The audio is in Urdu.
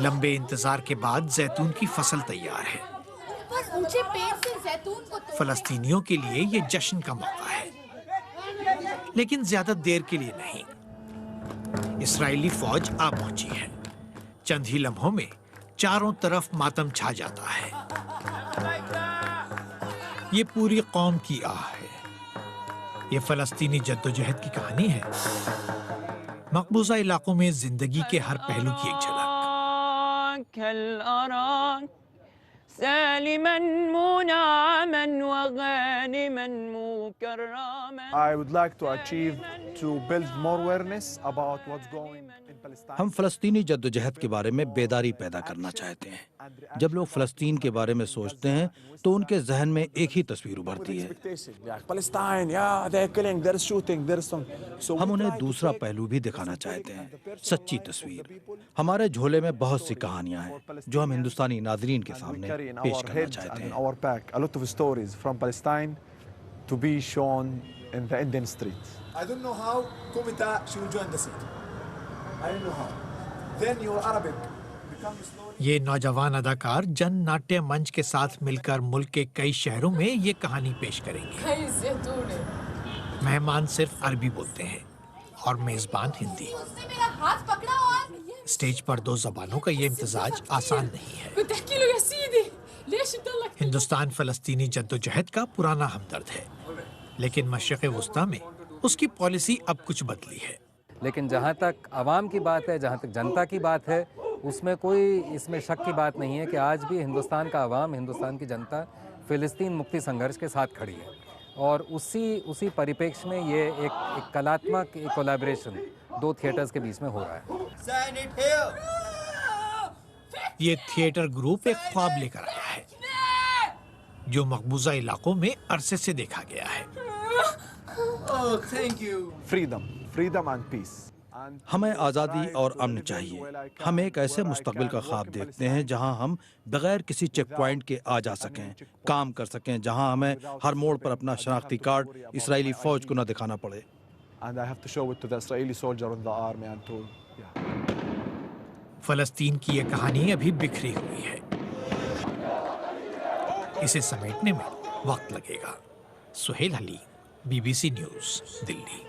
لمبے انتظار کے بعد زیتون کی فصل تیار ہے۔ فلسطینیوں کے لیے یہ جشن کا موقع ہے، لیکن زیادہ دیر کے لیے نہیں۔ اسرائیلی فوج آ پہنچی ہے۔ چند ہی لمحوں میں چاروں طرف ماتم چھا جاتا ہے۔ یہ پوری قوم کی آہ ہے۔ یہ فلسطینی جدوجہد کی کہانی ہے، مقبوضہ علاقوں میں زندگی کے ہر پہلو کی ایک جھلک۔ I would like to achieve to build more awareness about what's going in Palestine. ہم فلسطینی جدوجہد کے بارے میں بیداری پیدا کرنا چاہتے ہیں۔ جب لوگ فلسطین کے بارے میں سوچتے ہیں تو ان کے ذہن میں ایک ہی تصویر ابھرتی ہے۔ Palestine, yeah, they're killing, they're shooting, they're some. ہم انہیں دوسرا پہلو بھی دکھانا چاہتے ہیں، سچی تصویر۔ ہمارے جھولے میں بہت سی کہانیاں ہیں جو ہم ہندوستانی ناظرین کے سامنے پیش کرنا چاہتے ہیں۔ Our pack, a lot of stories from Palestine to be shown in the Indian streets. I don't know how Kumita should join the city. I don't know how. Then your Arabic becomes slowly. یہ نوجوان اداکار جن ناٹیہ منچ کے ساتھ مل کر ملک کے کئی شہروں میں یہ کہانی پیش کریں گے۔ مہمان صرف عربی بولتے ہیں اور میزبان ہندی۔ اسٹیج پر دو زبانوں کا یہ امتزاج آسان نہیں ہے۔ ہندوستان فلسطینی جدوجہد کا پرانا ہمدرد ہے، لیکن مشرق وسطیٰ میں اس کی پالیسی اب کچھ بدلی ہے۔ لیکن جہاں تک عوام کی بات ہے، جہاں تک جنتا کی بات ہے، اس میں شک کی بات نہیں ہے کہ آج بھی ہندوستان کا عوام، ہندوستان کی جنتا فلسطین مکتی سنگھرش کے ساتھ کھڑی ہے، اور اسی پریپیکش میں یہ ایک کلاتمک کولیبریشن دو تھیٹرز کے بیچ میں ہو رہا ہے۔ یہ تھیٹر گروپ ایک خواب لے کر آیا ہے جو مقبوضہ علاقوں میں عرصے سے دیکھا گیا ہے۔ Freedom and peace. ہمیں آزادی اور امن چاہیے۔ ہم ایک ایسے مستقبل کا خواب دیکھتے ہیں جہاں ہم بغیر کسی چیک پوائنٹ کے آ جا سکیں، کام کر سکیں، جہاں ہمیں ہر موڑ پر اپنا شناختی کارڈ اسرائیلی فوج کو نہ دکھانا پڑے۔ And I have to show it to the Israeli soldier in the army and to, فلسطین کی یہ کہانی ابھی بکھری ہوئی ہے، اسے سمیٹنے میں وقت لگے گا۔ سہیل علی، BBC نیوز، دلی۔